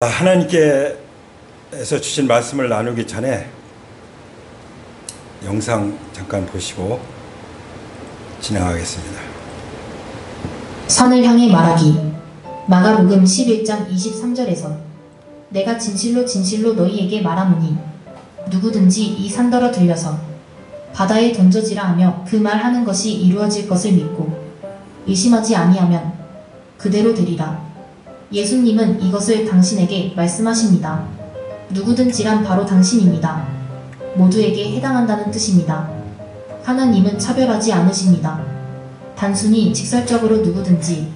하나님께서 주신 말씀을 나누기 전에 영상 잠깐 보시고 진행하겠습니다. 산을 향해 말하기. 마가복음 11장 23절에서 내가 진실로 진실로 너희에게 말하노니 누구든지 이 산더러 들려서 바다에 던져지라 하며 그 말하는 것이 이루어질 것을 믿고 의심하지 아니하면 그대로 되리라. 예수님은 이것을 당신에게 말씀하십니다. 누구든지란 바로 당신입니다. 모두에게 해당한다는 뜻입니다. 하나님은 차별하지 않으십니다. 단순히 직설적으로 누구든지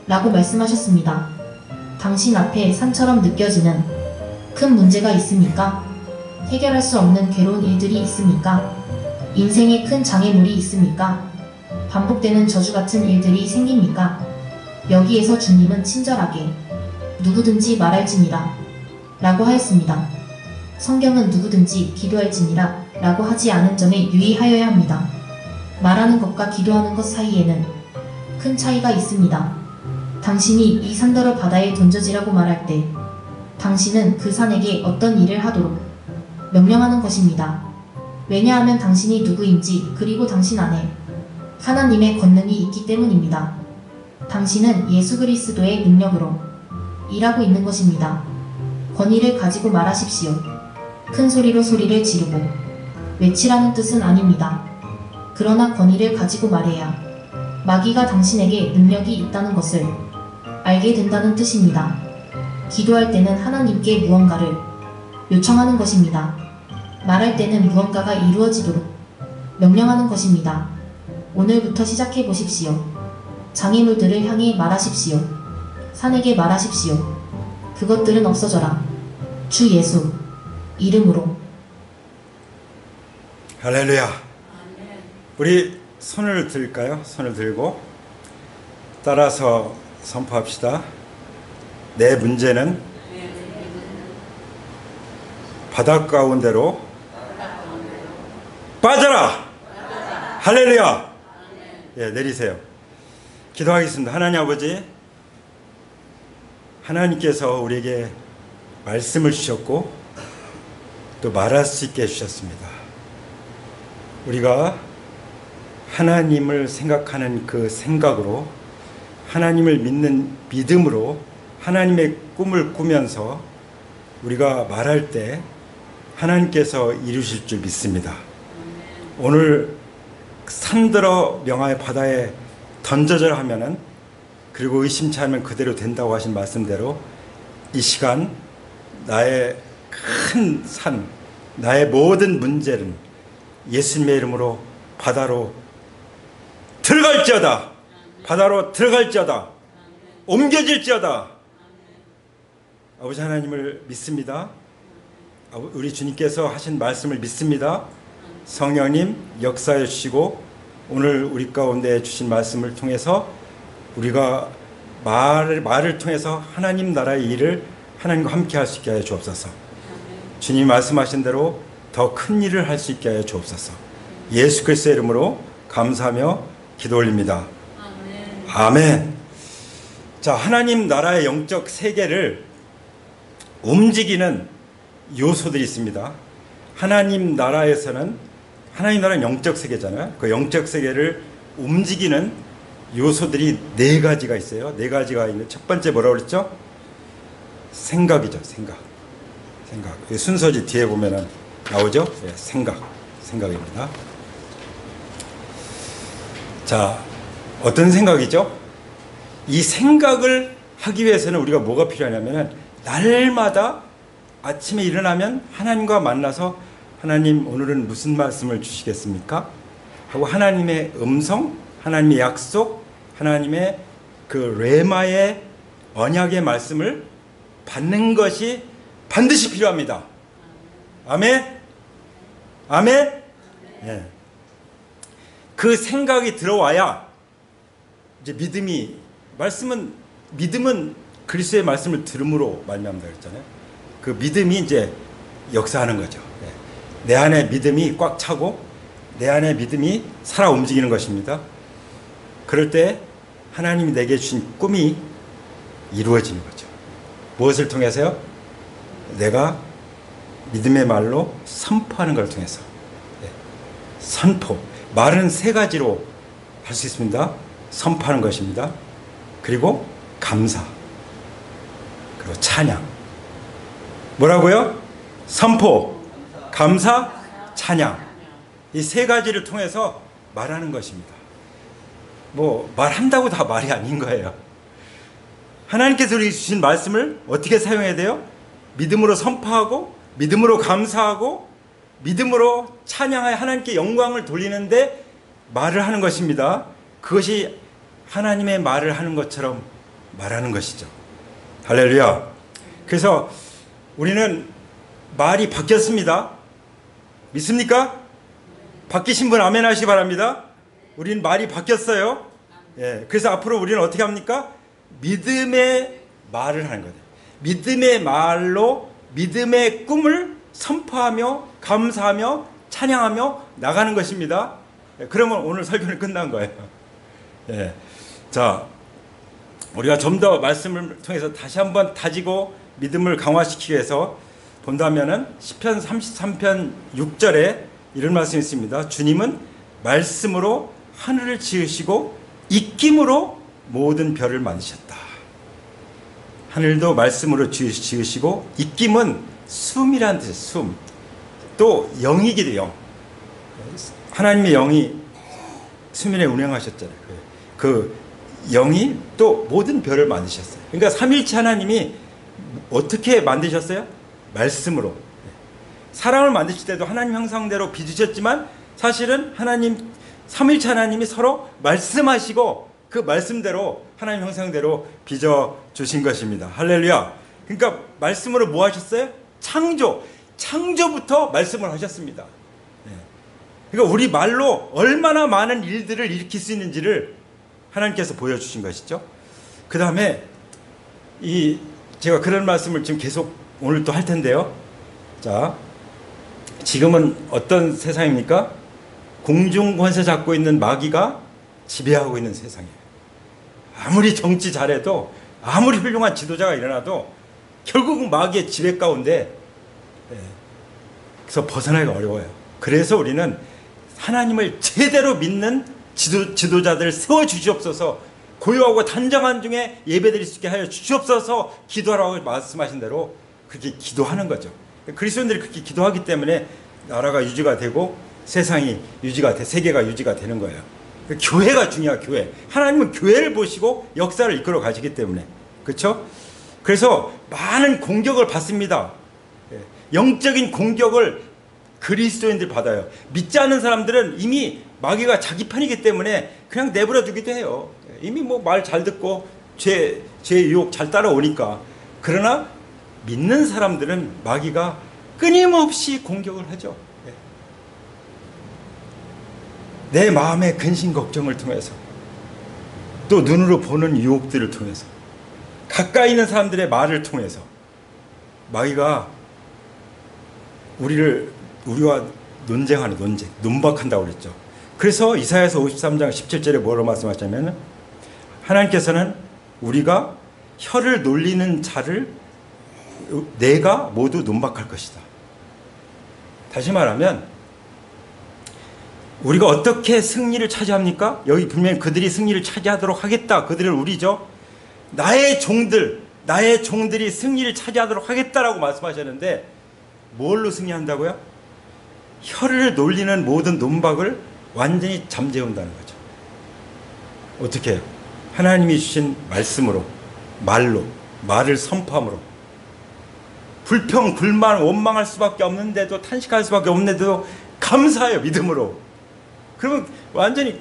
라고 말씀하셨습니다. 당신 앞에 산처럼 느껴지는 큰 문제가 있습니까? 해결할 수 없는 괴로운 일들이 있습니까? 인생에 큰 장애물이 있습니까? 반복되는 저주 같은 일들이 생깁니까? 여기에서 주님은 친절하게 누구든지 말할지니라 라고 하였습니다. 성경은 누구든지 기도할지니라 라고 하지 않은 점에 유의하여야 합니다. 말하는 것과 기도하는 것 사이에는 큰 차이가 있습니다. 당신이 이 산더러 바다에 던져지라고 말할 때 당신은 그 산에게 어떤 일을 하도록 명령하는 것입니다. 왜냐하면 당신이 누구인지 그리고 당신 안에 하나님의 권능이 있기 때문입니다. 당신은 예수 그리스도의 능력으로 일하고 있는 것입니다. 권위를 가지고 말하십시오. 큰 소리로 소리를 지르고 외치라는 뜻은 아닙니다. 그러나 권위를 가지고 말해야 마귀가 당신에게 능력이 있다는 것을 알게 된다는 뜻입니다. 기도할 때는 하나님께 무언가를 요청하는 것입니다. 말할 때는 무언가가 이루어지도록 명령하는 것입니다. 오늘부터 시작해 보십시오. 장애물들을 향해 말하십시오. 산에게 말하십시오. 그것들은 없어져라. 주 예수 이름으로. 할렐루야. 우리 손을 들까요? 손을 들고 따라서 선포합시다. 내 문제는 바다 가운데로 빠져라. 할렐루야. 예, 내리세요. 기도하겠습니다. 하나님 아버지, 하나님께서 우리에게 말씀을 주셨고 또 말할 수 있게 해주셨습니다. 우리가 하나님을 생각하는 그 생각으로, 하나님을 믿는 믿음으로 하나님의 꿈을 꾸면서 우리가 말할 때 하나님께서 이루실 줄 믿습니다. 오늘 산들어 명하여 바다에 던져져라 하면은, 그리고 의심치 않으면 그대로 된다고 하신 말씀대로 이 시간 나의 큰 산, 나의 모든 문제는 예수님의 이름으로 바다로 들어갈지어다. 바다로 들어갈지어다. 옮겨질지어다. 아버지 하나님을 믿습니다. 우리 주님께서 하신 말씀을 믿습니다. 성령님 역사해 주시고 오늘 우리 가운데 주신 말씀을 통해서 우리가 말을 통해서 하나님 나라의 일을 하나님과 함께 할 수 있게 하여 주옵소서. 주님 말씀하신 대로 더 큰 일을 할 수 있게 하여 주옵소서. 예수 그리스도의 이름으로 감사하며 기도 올립니다. 아멘. 자, 하나님 나라의 영적 세계를 움직이는 요소들이 있습니다. 하나님 나라에서는, 하나님 나라는 영적 세계잖아요. 그 영적 세계를 움직이는 요소들이 네 가지가 있어요. 네 가지가 있는, 첫 번째 뭐라고 그랬죠? 생각이죠. 생각. 순서지 뒤에 보면은 나오죠? 네, 생각입니다. 자, 어떤 생각이죠? 이 생각을 하기 위해서는 우리가 뭐가 필요하냐면은 날마다 아침에 일어나면 하나님과 만나서 하나님 오늘은 무슨 말씀을 주시겠습니까? 하고 하나님의 음성, 하나님의 약속, 하나님의 그 레마의 언약의 말씀을 받는 것이 반드시 필요합니다. 아멘? 아멘? 예. 그 생각이 들어와야 이제 믿음은 그리스도의 말씀을 들음으로 말미암다 그랬잖아요. 그 믿음이 이제 역사하는 거죠. 예. 내 안에 믿음이 꽉 차고 내 안에 믿음이 살아 움직이는 것입니다. 그럴 때 하나님이 내게 주신 꿈이 이루어지는 거죠. 무엇을 통해서요? 내가 믿음의 말로 선포하는 걸 통해서. 선포. 말은 세 가지로 할 수 있습니다. 선포하는 것입니다. 그리고 감사. 그리고 찬양. 뭐라고요? 선포, 감사, 찬양. 이 세 가지를 통해서 말하는 것입니다. 뭐 말한다고 다 말이 아닌 거예요. 하나님께서 우리에게 주신 말씀을 어떻게 사용해야 돼요? 믿음으로 선포하고, 믿음으로 감사하고, 믿음으로 찬양하여 하나님께 영광을 돌리는데 말을 하는 것입니다. 그것이 하나님의 말을 하는 것처럼 말하는 것이죠. 할렐루야. 그래서 우리는 말이 바뀌었습니다. 믿습니까? 바뀌신 분 아멘 하시기 바랍니다. 우리는 말이 바뀌었어요. 예, 그래서 앞으로 우리는 어떻게 합니까? 믿음의 말을 하는 거예요. 믿음의 말로 믿음의 꿈을 선포하며 감사하며 찬양하며 나가는 것입니다. 예, 그러면 오늘 설교는 끝난 거예요. 예, 자, 우리가 좀 더 말씀을 통해서 다시 한번 다지고 믿음을 강화시키기 위해서 본다면은 시편 33편 6절에 이런 말씀이 있습니다. 주님은 말씀으로 하늘을 지으시고 입김으로 모든 별을 만드셨다. 하늘도 말씀으로 지으시고 입김은 숨이란 뜻이에요. 숨. 또 영이기도 영. 하나님의 영이 수면에 운행하셨잖아요. 그 영이 또 모든 별을 만드셨어요. 그러니까 삼일체 하나님이 어떻게 만드셨어요? 말씀으로. 사람을 만드실 때도 하나님 형상대로 빚으셨지만 사실은 하나님, 삼일체 하나님이 서로 말씀하시고 그 말씀대로 하나님 형상대로 빚어주신 것입니다. 할렐루야. 그러니까 말씀으로 뭐 하셨어요? 창조부터 말씀을 하셨습니다. 그러니까 우리 말로 얼마나 많은 일들을 일으킬 수 있는지를 하나님께서 보여주신 것이죠. 그 다음에 제가 그런 말씀을 지금 계속 오늘 또 할 텐데요. 자, 지금은 어떤 세상입니까? 공중 권세 잡고 있는 마귀가 지배하고 있는 세상이에요. 아무리 정치 잘해도, 아무리 훌륭한 지도자가 일어나도 결국은 마귀의 지배 가운데 그래서 벗어나기가 어려워요. 그래서 우리는 하나님을 제대로 믿는 지도자들을 세워주시옵소서, 고요하고 단정한 중에 예배드릴 수 있게 하여 주시옵소서 기도하라고 말씀하신 대로 그렇게 기도하는 거죠. 그리스도인들이 그렇게 기도하기 때문에 나라가 유지가 되고 세상이 유지가 돼, 세계가 유지가 되는 거예요. 교회가 중요해요. 교회. 하나님은 교회를 보시고 역사를 이끌어 가시기 때문에. 그렇죠? 그래서 많은 공격을 받습니다. 영적인 공격을 그리스도인들이 받아요. 믿지 않는 사람들은 이미 마귀가 자기 편이기 때문에 그냥 내버려 두기도 해요. 이미 뭐 말 잘 듣고 죄 유혹 잘 따라오니까. 그러나 믿는 사람들은 마귀가 끊임없이 공격을 하죠. 내 마음의 근심 걱정을 통해서, 또 눈으로 보는 유혹들을 통해서, 가까이 있는 사람들의 말을 통해서 마귀가 우리와 논쟁하는 논박한다고 그랬죠. 그래서 이사야서 53장 17절에 뭐라고 말씀하셨냐면, 하나님께서는 우리가 혀를 놀리는 자를 내가 모두 논박할 것이다. 다시 말하면 우리가 어떻게 승리를 차지합니까? 여기 분명히 그들이 승리를 차지하도록 하겠다. 그들은 우리죠. 나의 종들이 승리를 차지하도록 하겠다라고 말씀하셨는데, 뭘로 승리한다고요? 혀를 놀리는 모든 논박을 완전히 잠재운다는 거죠. 어떻게 해요? 하나님이 주신 말씀으로, 말을 선포함으로, 불평, 불만, 원망할 수밖에 없는데도, 탄식할 수밖에 없는데도 감사해요. 믿음으로. 그러면 완전히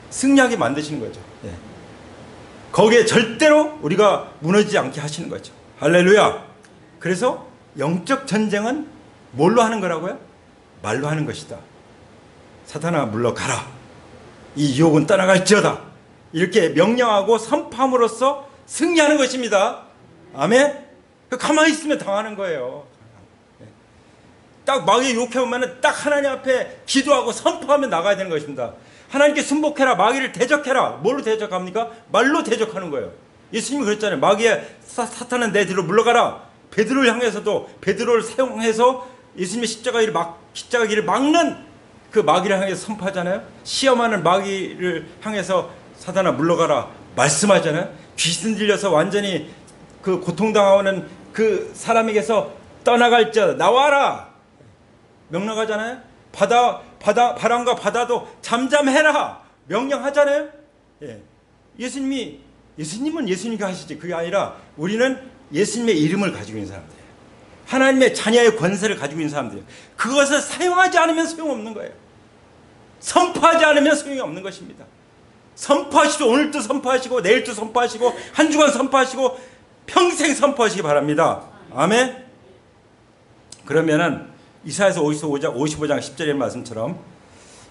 승리하게 만드시는 거죠. 거기에 절대로 우리가 무너지지 않게 하시는 거죠. 할렐루야. 그래서 영적 전쟁은 뭘로 하는 거라고요? 말로 하는 것이다. 사탄아 물러가라, 이 유혹은 떠나갈지어다, 이렇게 명령하고 선포함으로써 승리하는 것입니다. 아멘. 가만히 있으면 당하는 거예요. 딱 마귀 유혹해오면 딱 하나님 앞에 기도하고 선포하며 나가야 되는 것입니다. 하나님께 순복해라, 마귀를 대적해라. 뭘로 대적합니까? 말로 대적하는 거예요. 예수님이 그랬잖아요. 마귀야, 사탄은 내 뒤로 물러가라. 베드로를 향해서도 베드로를 사용해서 예수님의 십자가 길을 막는 그 마귀를 향해서 선포하잖아요. 시험하는 마귀를 향해서 사탄아 물러가라 말씀하잖아요. 귀신 들려서 완전히 그 고통당하는 그 사람에게서 떠나갈지어다 나와라 명령하잖아요. 바람과 바다도 잠잠해라 명령하잖아요. 예. 예수님은 예수님이 하시지. 그게 아니라 우리는 예수님의 이름을 가지고 있는 사람들이에요. 하나님의 자녀의 권세를 가지고 있는 사람들이에요. 그것을 사용하지 않으면 소용없는 거예요. 선포하지 않으면 소용이 없는 것입니다. 선포하시고 오늘도 선포하시고 내일도 선포하시고 한 주간 선포하시고 평생 선포하시기 바랍니다. 아멘. 그러면은 이사야서 55장 10절의 말씀처럼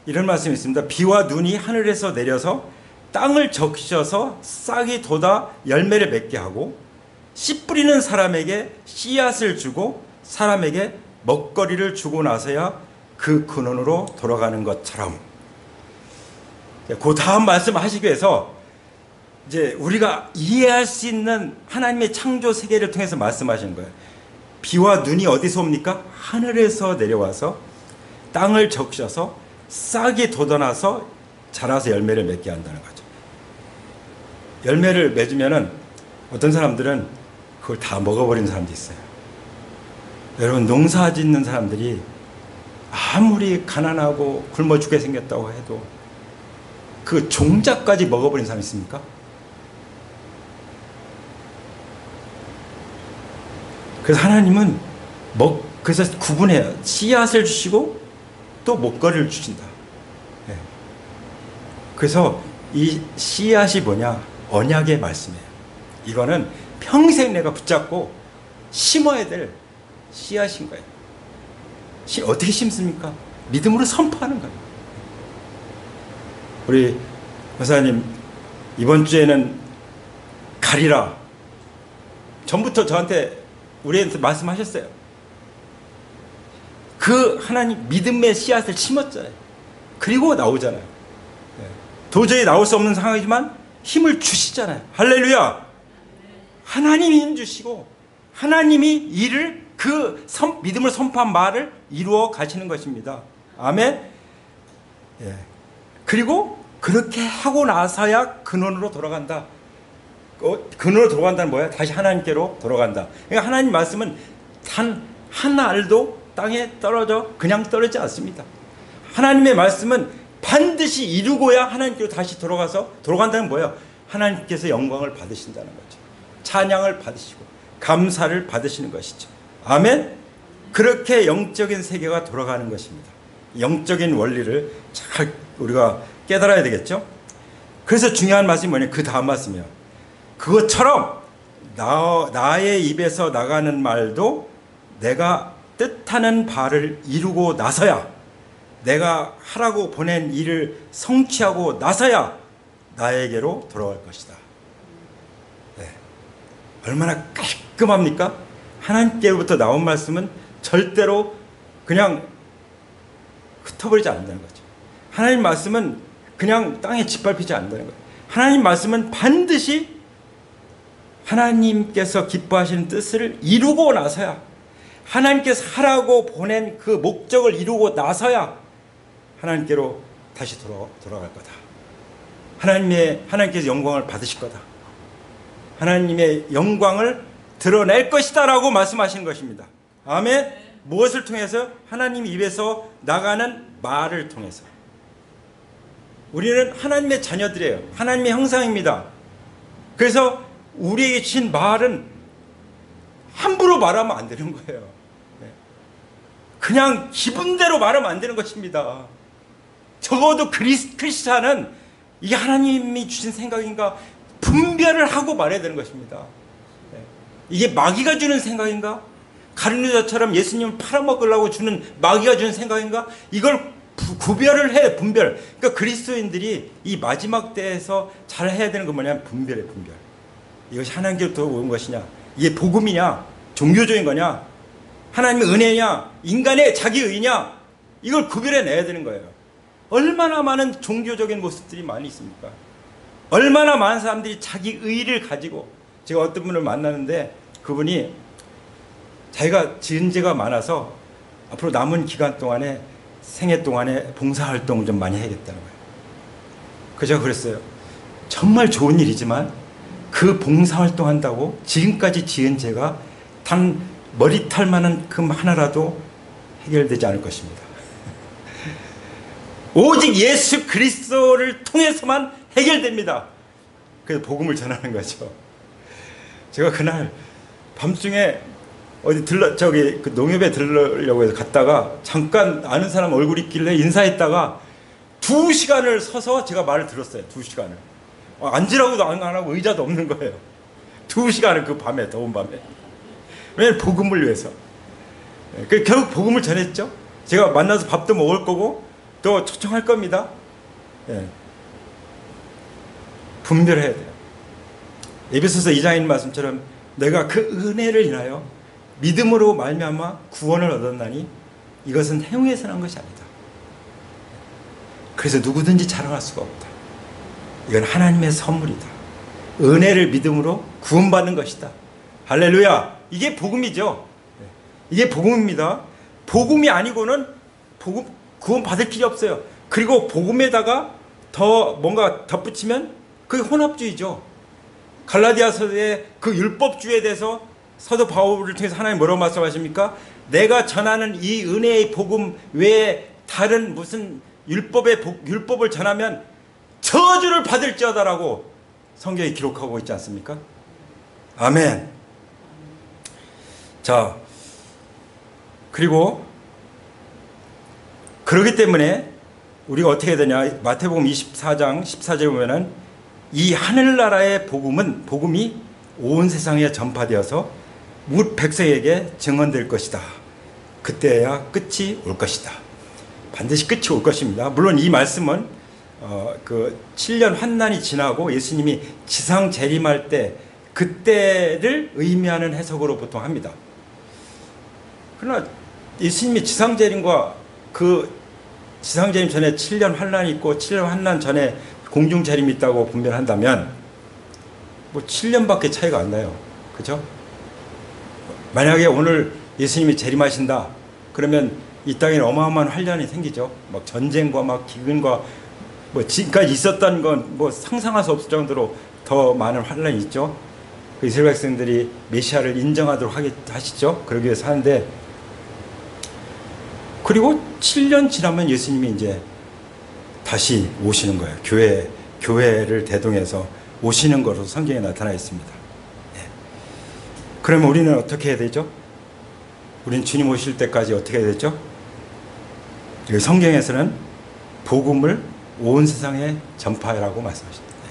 이런 말씀이 있습니다. 비와 눈이 하늘에서 내려서 땅을 적셔서 싹이 돋아 열매를 맺게 하고 씨 뿌리는 사람에게 씨앗을 주고 사람에게 먹거리를 주고 나서야 그 근원으로 돌아가는 것처럼. 그 다음 말씀을 하시기 위해서 이제 우리가 이해할 수 있는 하나님의 창조 세계를 통해서 말씀하시는 거예요. 비와 눈이 어디서 옵니까? 하늘에서 내려와서 땅을 적셔서 싹이 돋아나서 자라서 열매를 맺게 한다는 거죠. 열매를 맺으면은 어떤 사람들은 그걸 다 먹어버린 사람도 있어요. 여러분, 농사 짓는 사람들이 아무리 가난하고 굶어 죽게 생겼다고 해도 그 종자까지 먹어버린 사람 있습니까? 그래서 하나님은 그래서 구분해요. 씨앗을 주시고 또 먹거리를 주신다. 네. 그래서 이 씨앗이 뭐냐? 언약의 말씀이에요. 이거는 평생 내가 붙잡고 심어야 될 씨앗인 거예요. 어떻게 심습니까? 믿음으로 선포하는 거예요. 우리 권사님 이번 주에는 가리라. 전부터 저한테 우리한테 말씀하셨어요. 그 하나님 믿음의 씨앗을 심었잖아요. 그리고 나오잖아요. 도저히 나올 수 없는 상황이지만 힘을 주시잖아요. 할렐루야. 하나님이 힘 주시고 하나님이 일을 믿음을 선포한 말을 이루어 가시는 것입니다. 아멘. 예. 그리고 그렇게 하고 나서야 근원으로 돌아간다. 근원으로 돌아간다는 뭐야? 다시 하나님께로 돌아간다. 그러니까 하나님 말씀은 단 한 알도 땅에 그냥 떨어지지 않습니다. 하나님의 말씀은 반드시 이루고야 하나님께로 다시 돌아간다는 뭐예요? 하나님께서 영광을 받으신다는 거죠. 찬양을 받으시고 감사를 받으시는 것이죠. 아멘. 그렇게 영적인 세계가 돌아가는 것입니다. 영적인 원리를 잘 우리가 깨달아야 되겠죠. 그래서 중요한 말씀이 뭐냐? 그 다음 말씀이요. 그것처럼 나의 입에서 나가는 말도 내가 뜻하는 바를 이루고 나서야, 내가 하라고 보낸 일을 성취하고 나서야 나에게로 돌아갈 것이다. 네. 얼마나 깔끔합니까? 하나님께로부터 나온 말씀은 절대로 그냥 흩어버리지 않는다는 거죠. 하나님 말씀은 그냥 땅에 짓밟히지 않는다는 거예요. 하나님 말씀은 반드시 하나님께서 기뻐하시는 뜻을 이루고 나서야, 하나님께서 하라고 보낸 그 목적을 이루고 나서야 하나님께로 다시 돌아갈 거다. 하나님께서 영광을 받으실 거다. 하나님의 영광을 드러낼 것이다 라고 말씀하시는 것입니다. 아멘. 무엇을 통해서? 하나님 입에서 나가는 말을 통해서. 우리는 하나님의 자녀들이에요. 하나님의 형상입니다. 그래서 우리에게 주신 말은 함부로 말하면 안 되는 거예요. 그냥 기분대로 말하면 안 되는 것입니다. 적어도 크리스찬은 이게 하나님이 주신 생각인가 분별을 하고 말해야 되는 것입니다. 이게 마귀가 주는 생각인가? 가룟유다처럼 예수님을 팔아먹으려고 주는 마귀가 주는 생각인가? 이걸 구별을 해. 분별. 그러니까 그리스도인들이 이 마지막 때에서 잘 해야 되는 건 뭐냐면 분별이에요. 분별. 이것이 하나님께로부터 온 것이냐, 이게 복음이냐, 종교적인 거냐, 하나님의 은혜냐, 인간의 자기의냐, 이걸 구별해내야 되는 거예요. 얼마나 많은 종교적인 모습들이 많이 있습니까? 얼마나 많은 사람들이 자기 의를 가지고, 제가 어떤 분을 만나는데 그분이 자기가 지은 죄가 많아서 앞으로 남은 기간 동안에, 생애 동안에 봉사활동을 좀 많이 해야겠다는 거예요. 그래서 제가 그랬어요. 정말 좋은 일이지만 그 봉사활동 한다고 지금까지 지은 죄가 단 머리털만큼 하나라도 해결되지 않을 것입니다. 오직 예수 그리스도를 통해서만 해결됩니다. 그래서 복음을 전하는 거죠. 제가 그날 밤중에 어디 저기 그 농협에 들르려고 해서 갔다가 잠깐 아는 사람 얼굴 있길래 인사했다가 2시간을 서서 제가 말을 들었어요. 2시간을. 앉으라고도 안 하고 의자도 없는 거예요. 2시간을 그 밤에, 더운 밤에. 왜냐면 복음을 위해서. 결국 복음을 전했죠. 제가 만나서 밥도 먹을 거고 또 초청할 겁니다. 예. 분별해야 돼요. 에베소서 2장인 말씀처럼 내가 그 은혜를 인하여 믿음으로 말미암아 구원을 얻었나니 이것은 행위에서 난 것이 아니다. 그래서 누구든지 자랑할 수가 없다. 이건 하나님의 선물이다. 은혜를 믿음으로 구원받는 것이다. 할렐루야. 이게 복음이죠. 이게 복음입니다. 복음이 아니고는 구원 받을 길이 없어요. 그리고 복음에다가 더 뭔가 덧붙이면 그게 혼합주의죠. 갈라디아서의 그 율법주의에 대해서 사도 바울을 통해서 하나님 뭐라고 말씀하십니까? 내가 전하는 이 은혜의 복음 외에 다른 무슨 율법을 전하면 저주를 받을지어다라고 성경에 기록하고 있지 않습니까? 아멘. 자, 그리고 그렇기 때문에 우리가 어떻게 해야 되냐? 마태복음 24장 14절에 보면은 이 하늘나라의 복음이 온 세상에 전파되어서 뭇 백성에게 증언될 것이다. 그때야 끝이 올 것이다. 반드시 끝이 올 것입니다. 물론 이 말씀은 그 7년 환난이 지나고 예수님이 지상 재림할 때 그때를 의미하는 해석으로 보통 합니다. 그러나 예수님이 지상 재림과 그 지상 재림 전에 7년 환난이 있고 7년 환난 전에 공중 재림이 있다고 분별한다면 뭐 7년밖에 차이가 안 나요. 그죠? 만약에 오늘 예수님이 재림하신다 그러면 이 땅에는 어마어마한 환란이 생기죠. 막 전쟁과 막 기근과 뭐 지금까지 있었던 건 뭐 상상할 수 없을 정도로 더 많은 환란이 있죠. 그 이스라엘 백성들이 메시아를 인정하도록 하시죠. 그러기 위해서 하는데, 그리고 7년 지나면 예수님이 이제 다시 오시는 거예요. 교회를 대동해서 오시는 것으로 성경에 나타나 있습니다. 네. 그러면 우리는 어떻게 해야 되죠? 우리는 주님 오실 때까지 어떻게 해야 되죠? 성경에서는 복음을 온 세상에 전파하라고 말씀하십니다. 네.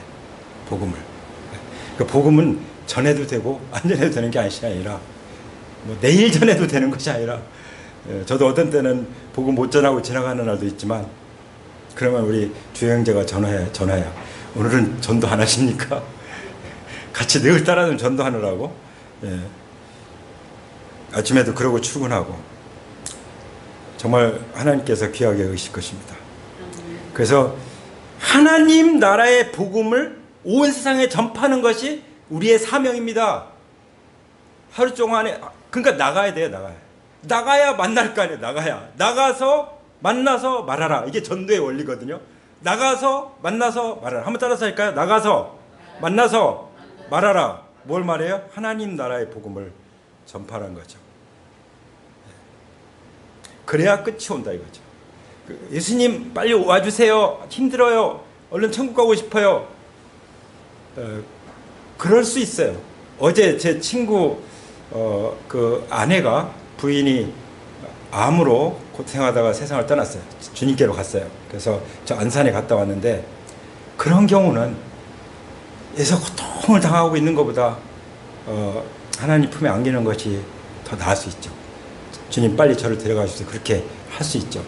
복음을. 그 복음은 전해도 되고 안 전해도 되는 게 아니라 뭐 내일 전해도 되는 것이 아니라, 저도 어떤 때는 복음 못 전하고 지나가는 날도 있지만, 그러면 우리 주영제가 전화해요. 오늘은 전도 안 하십니까? 같이 늘 따라는 전도하느라고. 예. 아침에도 그러고 출근하고. 정말 하나님께서 귀하게 여기실 것입니다. 그래서 하나님 나라의 복음을 온 세상에 전파하는 것이 우리의 사명입니다. 하루 동안에, 그러니까 나가야 돼요. 나가야 만날 거 아니에요. 나가서 만나서 말하라. 이게 전도의 원리거든요. 나가서 만나서 말하라. 한번 따라서 할까요? 나가서 만나서 말하라. 뭘 말해요? 하나님 나라의 복음을 전파하는 거죠. 그래야 끝이 온다 이거죠. 예수님 빨리 와주세요. 힘들어요. 얼른 천국 가고 싶어요. 그럴 수 있어요. 어제 제 친구 그 아내가, 부인이 암으로 고생하다가 세상을 떠났어요. 주님께로 갔어요. 그래서 저 안산에 갔다 왔는데, 그런 경우는 에서 고통을 당하고 있는 것보다 하나님 품에 안기는 것이 더 나을 수 있죠. 주님 빨리 저를 데려가 주세요. 그렇게 할 수 있죠.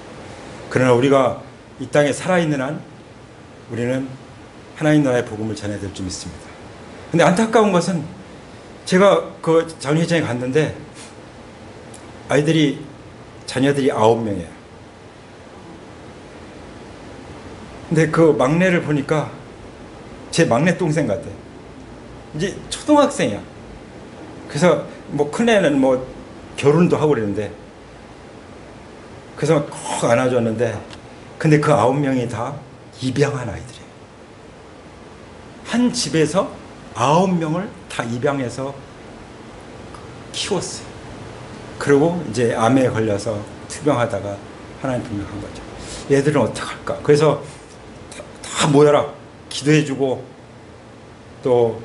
그러나 우리가 이 땅에 살아있는 한 우리는 하나님 나라의 복음을 전해야 될 줄 믿습니다. 근데 안타까운 것은, 제가 그 장례전에 갔는데 자녀들이 9명이에요. 근데 그 막내를 보니까 제 막내 동생 같아. 이제 초등학생이야. 그래서 뭐 큰애는 뭐 결혼도 하고 그랬는데, 그래서 꼭 안아줬는데, 근데 그 9명이 다 입양한 아이들이에요. 한 집에서 9명을 다 입양해서 키웠어요. 그리고 이제 암에 걸려서 투병하다가 하나님 분명한 거죠. 얘들은 어떡할까? 그래서 다 모여라. 기도해주고, 또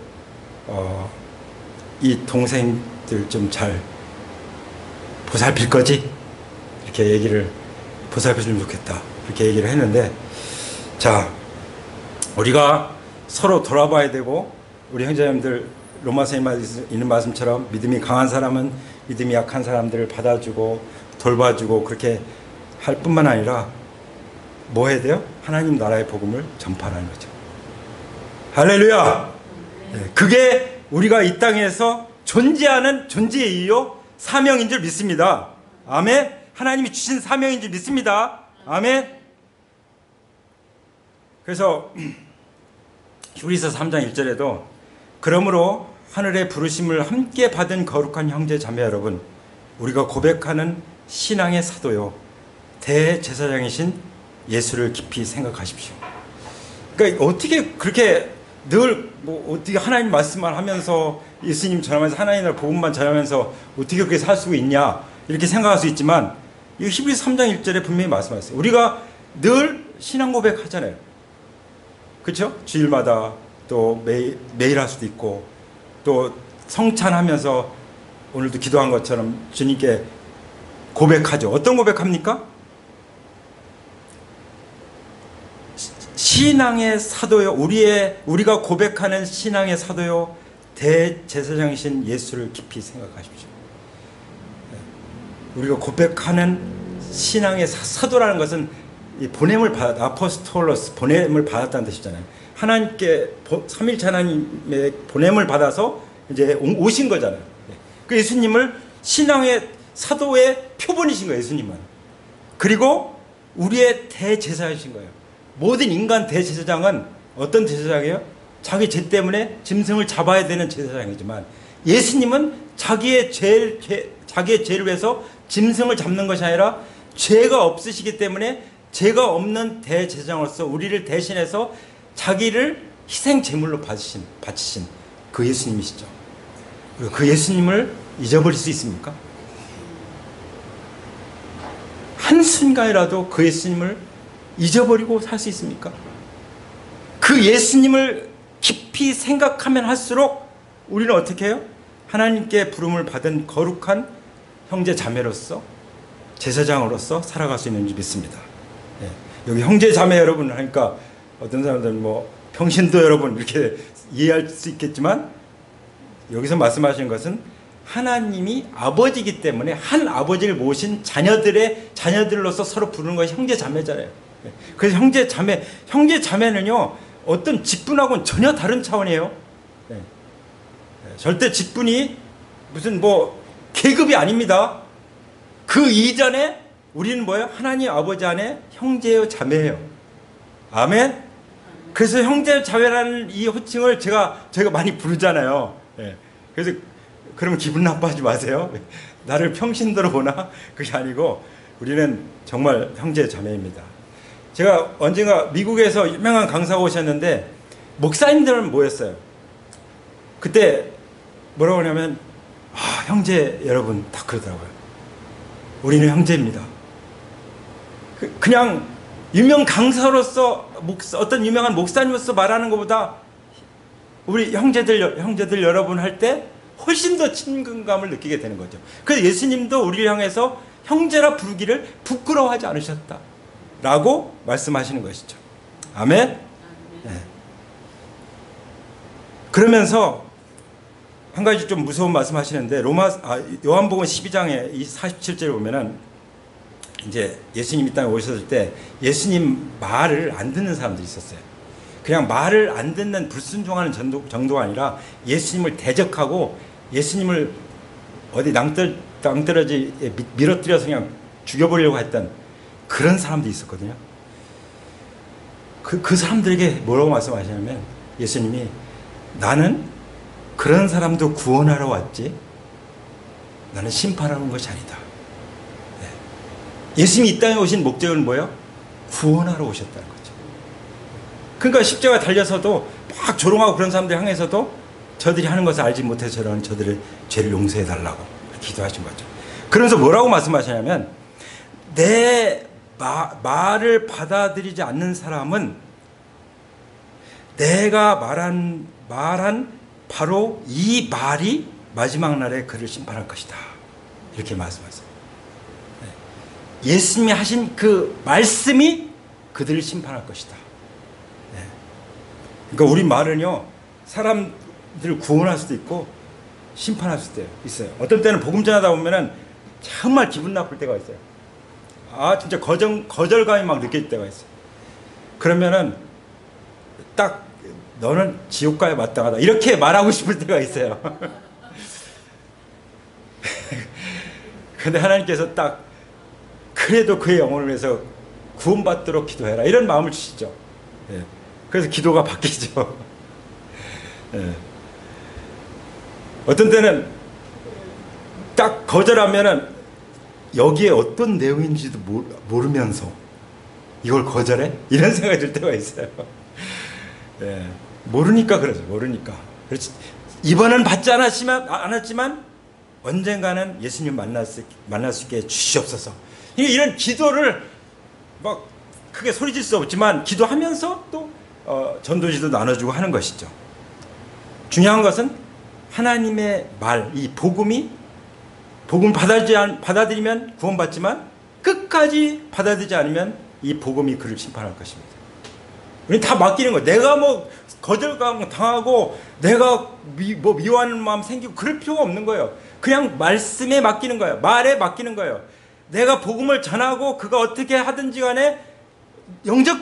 이 동생들 좀 잘 보살필 거지? 이렇게 얘기를, 보살펴주면 좋겠다. 이렇게 얘기를 했는데, 자, 우리가 서로 돌아봐야 되고, 우리 형제님들 로마서에 있는 말씀처럼 믿음이 강한 사람은 믿음이 약한 사람들을 받아주고 돌봐주고 그렇게 할 뿐만 아니라 뭐 해야 돼요? 하나님 나라의 복음을 전파하는 거죠. 할렐루야! 네, 그게 우리가 이 땅에서 존재하는 존재의 이유, 사명인 줄 믿습니다. 아멘. 하나님이 주신 사명인 줄 믿습니다. 아멘. 그래서 히브리서 3장 1절에도 그러므로 하늘의 부르심을 함께 받은 거룩한 형제 자매 여러분, 우리가 고백하는 신앙의 사도요 대제사장이신 예수를 깊이 생각하십시오. 그러니까 어떻게 그렇게 늘 뭐 어떻게 하나님 말씀만 하면서 예수님 전하면서 하나님의 복음만 전하면서 어떻게 그렇게 살 수 있냐 이렇게 생각할 수 있지만, 이 히브리서 3장 1절에 분명히 말씀하셨어요. 우리가 늘 신앙 고백하잖아요. 그렇죠? 주일마다 또 매일 할 수도 있고, 또 성찬하면서 오늘도 기도한 것처럼 주님께 고백하죠. 어떤 고백합니까? 신앙의 사도요, 우리가 고백하는 신앙의 사도요 대제사장이신 예수를 깊이 생각하십시오. 우리가 고백하는 신앙의 사도라는 것은 이 보냄을 아포스톨로스, 보냄을 받았다는 뜻이잖아요. 하나님께 삼일체 하나님의 보냄을 받아서 이제 오신 거잖아요. 그 예수님을 신앙의 사도의 표본이신 거예요. 예수님은. 그리고 우리의 대제사장이신 거예요. 모든 인간 대제사장은 어떤 제사장이에요? 자기 죄 때문에 짐승을 잡아야 되는 제사장이지만, 예수님은 자기의 죄를 위해서 짐승을 잡는 것이 아니라 죄가 없으시기 때문에 죄가 없는 대제사장으로서 우리를 대신해서 자기를 희생 제물로 바치신 그 예수님이시죠. 그 예수님을 잊어버릴 수 있습니까? 한순간이라도 그 예수님을 잊어버리고 살 수 있습니까? 그 예수님을 깊이 생각하면 할수록 우리는 어떻게 해요? 하나님께 부름을 받은 거룩한 형제 자매로서, 제사장으로서 살아갈 수 있는 줄 믿습니다. 네. 여기 형제 자매 여러분 하니까 어떤 사람들은 뭐 평신도 여러분 이렇게 이해할 수 있겠지만, 여기서 말씀하시는 것은 하나님이 아버지이기 때문에 한 아버지를 모신 자녀들로서 서로 부르는 것이 형제 자매잖아요. 그래서 형제 자매는요 어떤 직분하고는 전혀 다른 차원이에요. 절대 직분이 무슨 뭐 계급이 아닙니다. 그 이전에 우리는 뭐예요? 하나님 아버지 안에 형제요 자매예요. 아멘. 그래서 형제 자매라는 이 호칭을 저희가 많이 부르잖아요. 그래서 그러면 기분 나빠하지 마세요. 나를 평신도로 보나? 그게 아니고 우리는 정말 형제 자매입니다. 제가 언젠가 미국에서 유명한 강사가 오셨는데 목사님들은 모였어요. 그때 뭐라고 하냐면 형제 여러분 다 그러더라고요. 우리는 형제입니다. 그냥 유명 강사로서 어떤 유명한 목사님으로서 말하는 것보다 우리 형제들 여러분 할 때 훨씬 더 친근감을 느끼게 되는 거죠. 그래서 예수님도 우리를 향해서 형제라 부르기를 부끄러워하지 않으셨다 라고 말씀하시는 것이죠. 아멘. 네. 그러면서 한 가지 좀 무서운 말씀 하시는데, 요한복음 12장에 이 47절에 보면은 이제 예수님이 이 땅에 오셨을 때 예수님 말을 안 듣는 사람들이 있었어요. 그냥 말을 안 듣는 불순종하는 정도가 아니라 예수님을 대적하고 예수님을 어디 낭떠러지에 밀어뜨려서 그냥 죽여버리려고 했던 그런 사람들이 있었거든요. 그 사람들에게 뭐라고 말씀하시냐면 예수님이 나는 그런 사람도 구원하러 왔지 나는 심판하러 온 것이 아니다. 예수님이 이 땅에 오신 목적은 뭐예요? 구원하러 오셨다는 거죠. 그러니까 십자가 달려서도 막 조롱하고 그런 사람들 향해서도 저들이 하는 것을 알지 못해서 저런 저들의 죄를 용서해 달라고 기도하신 거죠. 그러면서 뭐라고 말씀하시냐면 내 말을 받아들이지 않는 사람은 내가 말한 바로 이 말이 마지막 날에 그를 심판할 것이다. 이렇게 말씀하세요. 예수님이 하신 그 말씀이 그들을 심판할 것이다. 그러니까 우리 말은요, 사람들을 구원할 수도 있고 심판할 수도 있어요. 어떤 때는 복음 전하다 보면은 정말 기분 나쁠 때가 있어요. 아, 진짜 거절감이 막 느껴질 때가 있어요. 그러면은 딱 너는 지옥가에 마땅하다 이렇게 말하고 싶을 때가 있어요. 근데 하나님께서 딱 그래도 그의 영혼을 위해서 구원받도록 기도해라 이런 마음을 주시죠. 예. 그래서 기도가 바뀌죠. 예. 어떤 때는 딱 거절하면은 여기에 어떤 내용인지도 모르면서 이걸 거절해? 이런 생각이 들 때가 있어요. 예. 모르니까 그러죠. 모르니까. 그렇지. 이번은 받지 않았지만 언젠가는 예수님 만날 수 있게 주시옵소서. 이런 기도를 막 크게 소리질 수 없지만 기도하면서 또 전도지도 나눠주고 하는 것이죠. 중요한 것은 하나님의 말, 이 복음을 받아들이면 구원받지만 끝까지 받아들이지 않으면 이 복음이 그를 심판할 것입니다. 우리는 다 맡기는 거예요. 내가 뭐 거절감 당하고 내가 미워하는 마음 생기고 그럴 필요가 없는 거예요. 그냥 말씀에 맡기는 거예요. 말에 맡기는 거예요. 내가 복음을 전하고 그가 어떻게 하든지 간에 영적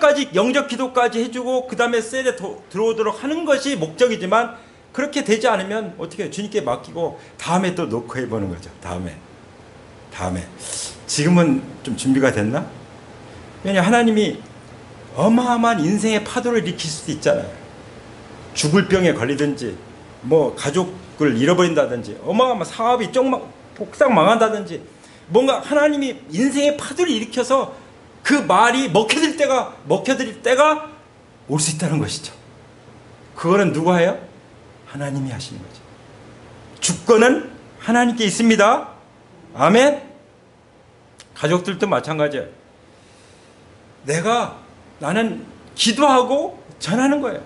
기도까지 해주고 그 다음에 셀에 들어오도록 하는 것이 목적이지만 그렇게 되지 않으면 어떻게 해요? 주님께 맡기고 다음에 또 놓고 해보는 거죠. 다음에 지금은 좀 준비가 됐나? 왜냐 하나님이 어마어마한 인생의 파도를 일으킬 수도 있잖아요. 죽을 병에 걸리든지 뭐 가족을 잃어버린다든지 어마어마한 사업이 폭삭 망한다든지 뭔가 하나님이 인생의 파도를 일으켜서 그 말이 먹혀들 때가 올 수 있다는 것이죠. 그거는 누가 해요? 하나님이 하시는 거죠. 주권은 하나님께 있습니다. 아멘. 가족들도 마찬가지예요. 나는 기도하고 전하는 거예요.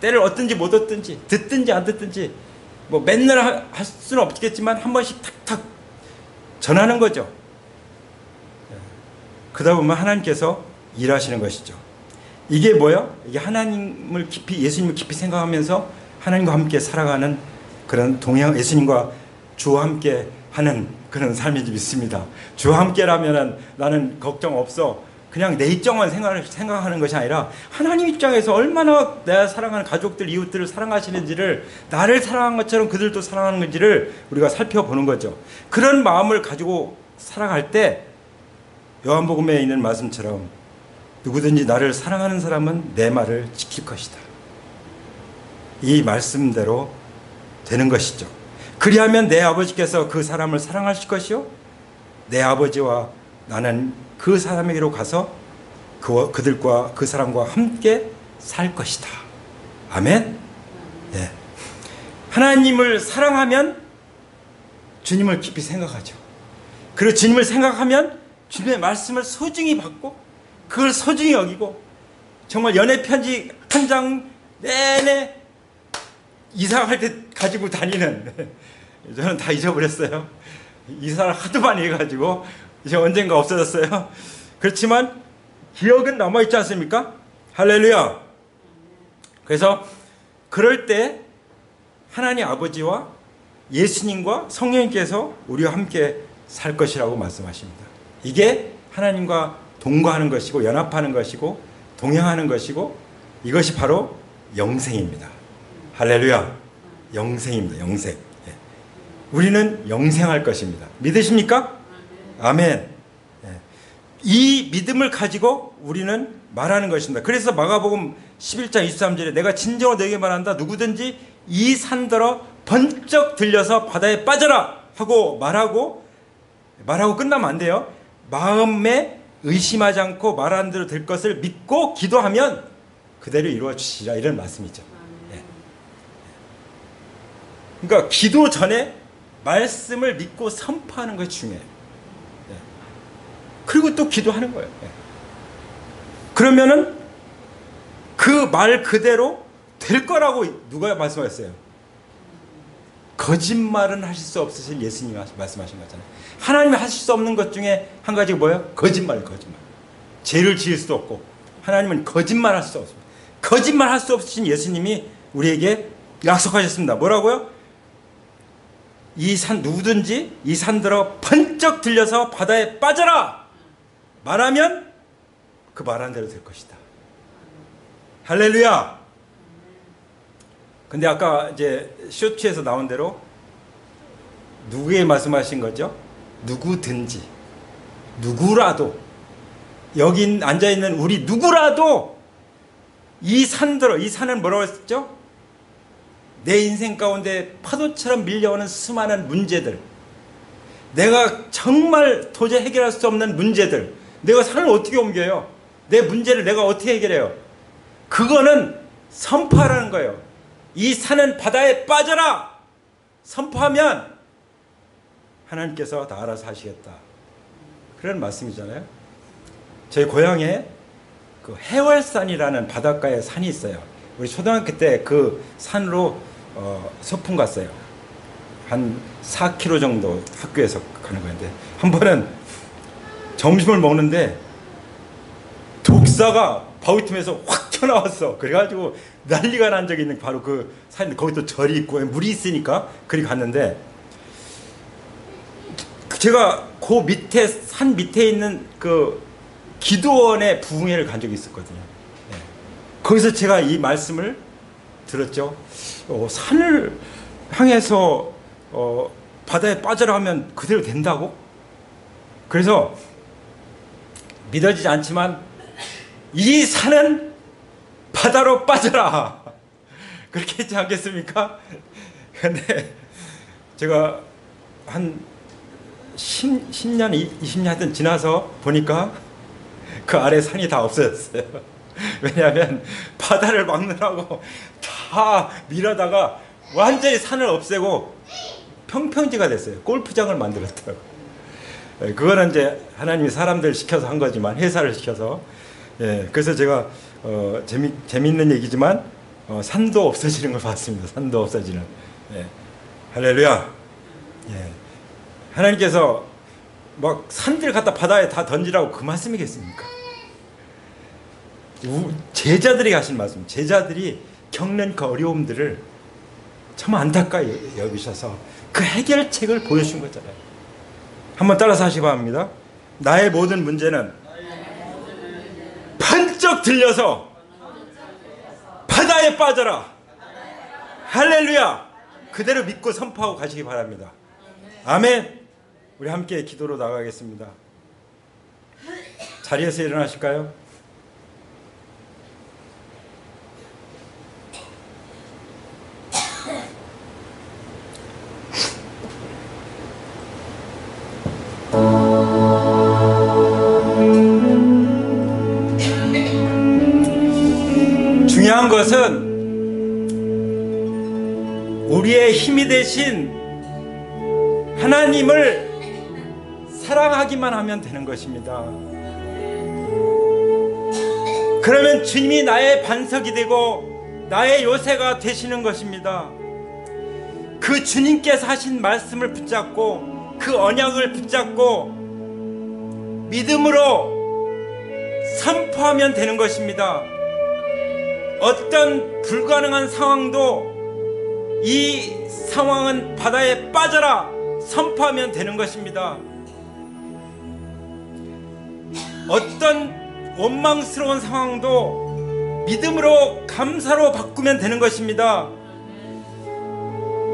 때를 얻든지 못 얻든지 듣든지 안 듣든지 뭐 맨날 할 수는 없겠지만 한 번씩 탁탁 전하는 거죠. 그러다 보면 하나님께서 일하시는 것이죠. 이게 뭐예요? 이게 예수님을 깊이 생각하면서 하나님과 함께 살아가는 그런 예수님과 주와 함께 하는 그런 삶인지 믿습니다. 주와 함께라면 나는 걱정 없어. 그냥 내 입장만 생각하는 것이 아니라 하나님 입장에서 얼마나 내가 사랑하는 가족들, 이웃들을 사랑하시는지를 나를 사랑한 것처럼 그들도 사랑하는 건지를 우리가 살펴보는 거죠. 그런 마음을 가지고 살아갈 때 요한복음에 있는 말씀처럼 누구든지 나를 사랑하는 사람은 내 말을 지킬 것이다. 이 말씀대로 되는 것이죠. 그리하면 내 아버지께서 그 사람을 사랑하실 것이요 내 아버지와 나는 그 사람에게로 가서 그들과 그 사람과 함께 살 것이다. 아멘. 네. 하나님을 사랑하면 주님을 깊이 생각하죠. 그리고 주님을 생각하면 주님의 말씀을 소중히 받고 그걸 소중히 여기고 정말 연애 편지 한 장 내내 이사할 때 가지고 다니는 저는 다 잊어버렸어요. 이사를 하도 많이 해가지고 이제 언젠가 없어졌어요. 그렇지만 기억은 남아있지 않습니까? 할렐루야. 그래서 그럴 때 하나님 아버지와 예수님과 성령님께서 우리와 함께 살 것이라고 말씀하십니다. 이게 하나님과 동거하는 것이고 연합하는 것이고 동행하는 것이고 이것이 바로 영생입니다. 할렐루야. 영생입니다. 영생. 우리는 영생할 것입니다. 믿으십니까? 아멘. 이 믿음을 가지고 우리는 말하는 것입니다. 그래서 마가복음 11장 23절에 내가 진정으로 너에게 말한다. 누구든지 이 산더러 번쩍 들려서 바다에 빠져라 하고 말하고 끝나면 안 돼요. 마음에 의심하지 않고 말하는 대로 될 것을 믿고 기도하면 그대로 이루어 주시리라, 이런 말씀이죠. 네. 그러니까 기도 전에 말씀을 믿고 선포하는 것이 중요해요. 네. 그리고 또 기도하는 거예요. 네. 그러면은 그 말 그대로 될 거라고 누가 말씀하셨어요? 거짓말은 하실 수 없으신 예수님이 말씀하신 거잖아요. 하나님이 하실 수 없는 것 중에 한 가지가 뭐예요? 거짓말. 죄를 지을 수도 없고 하나님은 거짓말 할 수 없습니다. 거짓말 할 수 없으신 예수님이 우리에게 약속하셨습니다. 뭐라고요? 이 산 누구든지 이 산들어 번쩍 들려서 바다에 빠져라 말하면 그 말한 대로 될 것이다. 할렐루야. 근데 아까 이제 쇼츠에서 나온 대로 누구에게 말씀하신 거죠? 누구든지, 누구라도, 여기 앉아있는 우리 누구라도 이 산들어, 이 산은 뭐라고 했죠? 내 인생 가운데 파도처럼 밀려오는 수많은 문제들, 내가 정말 도저히 해결할 수 없는 문제들, 내가 산을 어떻게 옮겨요? 내 문제를 내가 어떻게 해결해요? 그거는 선포하라는 거예요. 이 산은 바다에 빠져라! 선포하면 하나님께서 다 알아서 하시겠다. 그런 말씀이잖아요. 저희 고향에 그 해월산이라는 바닷가에 산이 있어요. 우리 초등학교 때 그 산으로 소풍 갔어요. 한 4km 정도 학교에서 가는 건데, 한 번은 점심을 먹는데 독사가 바위 틈에서 확 튀어나왔어. 그래가지고 난리가 난 적이 있는 바로 그 산인데, 거기 또 절이 있고 물이 있으니까 그리 갔는데, 제가 그 밑에 산 밑에 있는 그 기도원의 부흥회를 간 적이 있었거든요. 네. 거기서 제가 이 말씀을 들었죠. 산을 향해서 바다에 빠져라 하면 그대로 된다고? 그래서 믿어지지 않지만 이 산은 바다로 빠져라 그렇게 했지 않겠습니까? 근데 제가 한 10년, 20년 하여튼 지나서 보니까 그 아래 산이 다 없어졌어요. 왜냐하면 바다를 막느라고 다 밀어다가 완전히 산을 없애고 평평지가 됐어요. 골프장을 만들었더라고요. 그거는 이제 하나님이 사람들 시켜서 한 거지만, 회사를 시켜서. 예, 그래서 제가 재밌는 얘기지만 산도 없어지는 걸 봤습니다. 산도 없어지는. 예, 할렐루야. 예, 하나님께서 막 산들 갖다 바다에 다 던지라고 그 말씀이겠습니까? 제자들이 하신 말씀, 제자들이 겪는 그 어려움들을 참 안타까이 여기셔서 그 해결책을 보여준 거잖아요. 한번 따라서 하시기 바랍니다. 나의 모든 문제는 번쩍 들려서 바다에 빠져라. 할렐루야. 그대로 믿고 선포하고 가시기 바랍니다. 아멘. 우리 함께 기도로 나가겠습니다. 자리에서 일어나실까요? 중요한 것은 우리의 힘이 되신 하나님을 사랑하기만 하면 되는 것입니다. 그러면 주님이 나의 반석이 되고 나의 요새가 되시는 것입니다. 그 주님께서 하신 말씀을 붙잡고 그 언약을 붙잡고 믿음으로 선포하면 되는 것입니다. 어떤 불가능한 상황도 이 상황은 바다에 빠져라 선포하면 되는 것입니다. 어떤 원망스러운 상황도 믿음으로 감사로 바꾸면 되는 것입니다.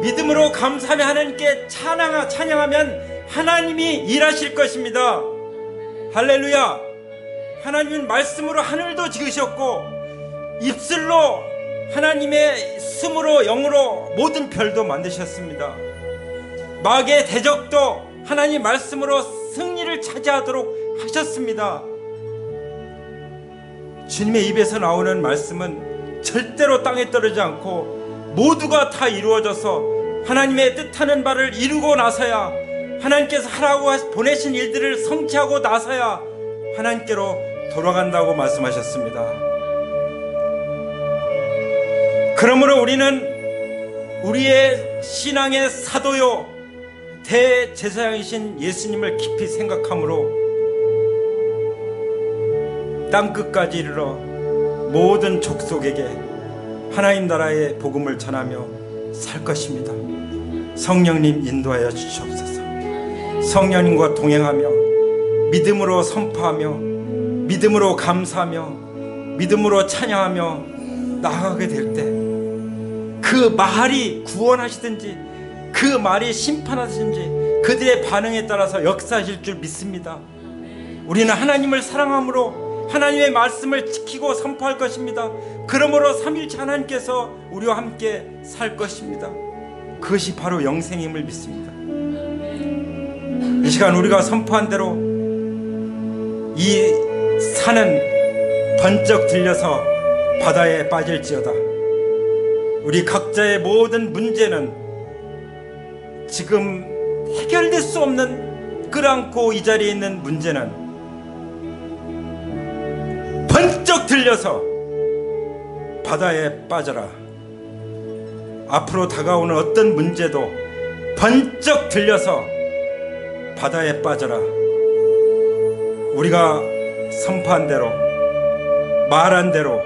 믿음으로 감사하며 하나님께 찬양하면 하나님이 일하실 것입니다. 할렐루야. 하나님은 말씀으로 하늘도 지으셨고 입술로 하나님의 숨으로 영으로 모든 별도 만드셨습니다. 마귀의 대적도 하나님 말씀으로 승리를 차지하도록 하셨습니다. 주님의 입에서 나오는 말씀은 절대로 땅에 떨어지지 않고 모두가 다 이루어져서 하나님의 뜻하는 바를 이루고 나서야, 하나님께서 하라고 보내신 일들을 성취하고 나서야 하나님께로 돌아간다고 말씀하셨습니다. 그러므로 우리는 우리의 신앙의 사도요 대제사장이신 예수님을 깊이 생각함으로 땅끝까지 이르러 모든 족속에게 하나님 나라의 복음을 전하며 살 것입니다. 성령님 인도하여 주시옵소서. 성령님과 동행하며 믿음으로 선포하며 믿음으로 감사하며 믿음으로 찬양하며 나아가게 될 때 그 말이 구원하시든지 그 말이 심판하시든지 그들의 반응에 따라서 역사하실 줄 믿습니다. 우리는 하나님을 사랑함으로 하나님의 말씀을 지키고 선포할 것입니다. 그러므로 삼위일체 하나님께서 우리와 함께 살 것입니다. 그것이 바로 영생임을 믿습니다. 이 시간 우리가 선포한 대로 이 산은 번쩍 들려서 바다에 빠질지어다. 우리 각자의 모든 문제는 지금 해결될 수 없는 끌어안고 이 자리에 있는 문제는 번쩍 들려서 바다에 빠져라. 앞으로 다가오는 어떤 문제도 번쩍 들려서 바다에 빠져라. 우리가 선포한 대로 말한 대로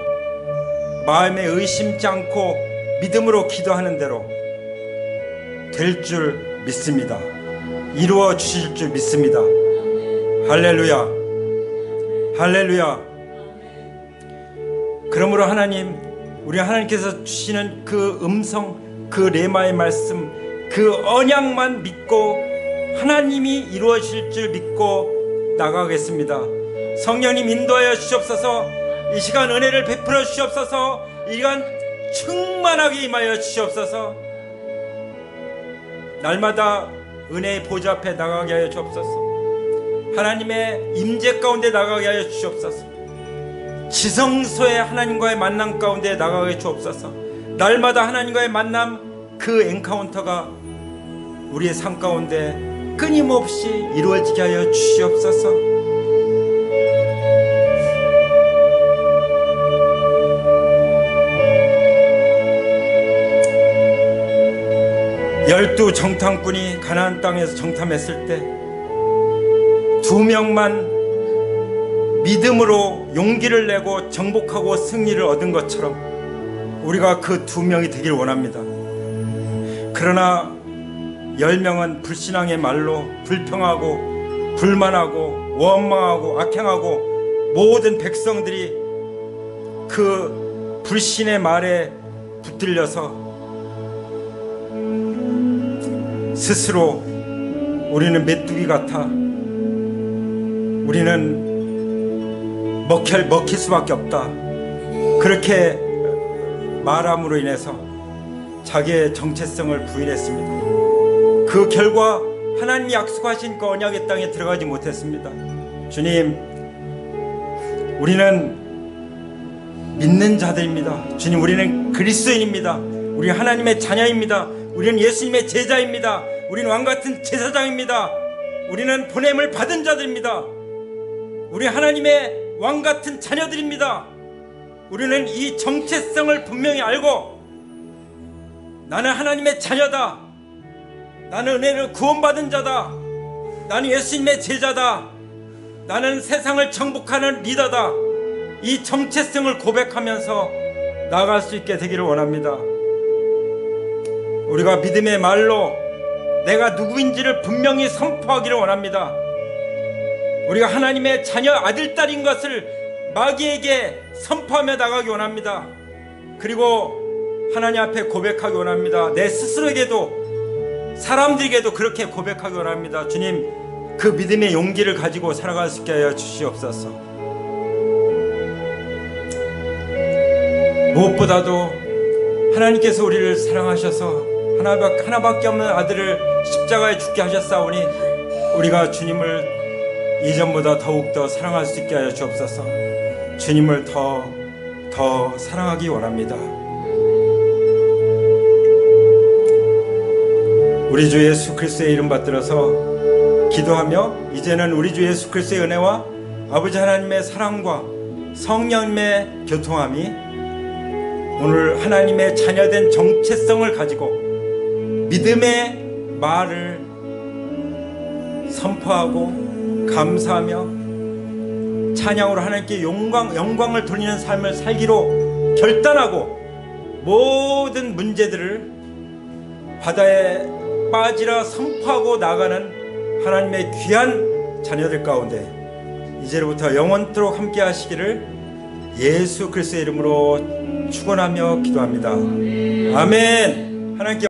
마음에 의심치 않고 믿음으로 기도하는 대로 될 줄 믿습니다. 이루어 주실 줄 믿습니다. 할렐루야, 할렐루야. 그러므로 하나님, 우리 하나님께서 주시는 그 음성, 그 레마의 말씀, 그 언약만 믿고 하나님이 이루어질 줄 믿고 나가겠습니다. 성령님 인도하여 주시옵소서. 이 시간 은혜를 베풀어 주시옵소서. 이 시간 충만하게 임하여 주시옵소서. 날마다 은혜의 보좌 앞에 나가게 하여 주옵소서. 하나님의 임재 가운데 나가게 하여 주시옵소서. 지성소의 하나님과의 만남 가운데 나가게 주옵소서. 날마다 하나님과의 만남, 그 엔카운터가 우리의 삶 가운데 끊임없이 이루어지게 하여 주시옵소서. 열두 정탐꾼이 가나안 땅에서 정탐했을 때 2명만 믿음으로 용기를 내고 정복하고 승리를 얻은 것처럼 우리가 그 2명이 되길 원합니다. 그러나 10명은 불신앙의 말로 불평하고 불만하고 원망하고 악행하고 모든 백성들이 그 불신의 말에 붙들려서 스스로 우리는 메뚜기 같아, 우리는 먹힐 수밖에 없다, 그렇게 말함으로 인해서 자기의 정체성을 부인했습니다. 그 결과 하나님이 약속하신 그 언약의 땅에 들어가지 못했습니다. 주님, 우리는 믿는 자들입니다. 주님, 우리는 그리스도인입니다. 우리는 하나님의 자녀입니다. 우리는 예수님의 제자입니다. 우리는 왕같은 제사장입니다. 우리는 보냄을 받은 자들입니다. 우리 하나님의 왕같은 자녀들입니다. 우리는 이 정체성을 분명히 알고 나는 하나님의 자녀다, 나는 은혜를 구원받은 자다, 나는 예수님의 제자다, 나는 세상을 정복하는 리더다, 이 정체성을 고백하면서 나아갈 수 있게 되기를 원합니다. 우리가 믿음의 말로 내가 누구인지를 분명히 선포하기를 원합니다. 우리가 하나님의 자녀 아들, 딸인 것을 마귀에게 선포하며 나가기 원합니다. 그리고 하나님 앞에 고백하기 원합니다. 내 스스로에게도 사람들에게도 그렇게 고백하기 원합니다. 주님, 그 믿음의 용기를 가지고 살아갈 수 있게 하여 주시옵소서. 무엇보다도 하나님께서 우리를 사랑하셔서 하나밖에 없는 아들을 십자가에 죽게 하셨사오니 우리가 주님을 이전보다 더욱더 사랑할 수 있게 하여 주옵소서. 주님을 더 사랑하기 원합니다. 우리 주 예수 그리스도의 이름 받들어서 기도하며 이제는 우리 주 예수 그리스도의 은혜와 아버지 하나님의 사랑과 성령님의 교통함이 오늘 하나님의 자녀된 정체성을 가지고 믿음의 말을 선포하고 감사하며 찬양으로 하나님께 영광을 돌리는 삶을 살기로 결단하고 모든 문제들을 바다에 빠지라 선포하고 나가는 하나님의 귀한 자녀들 가운데 이제로부터 영원토록 함께 하시기를 예수 그리스도의 이름으로 축원하며 기도합니다. 아멘. 하나님께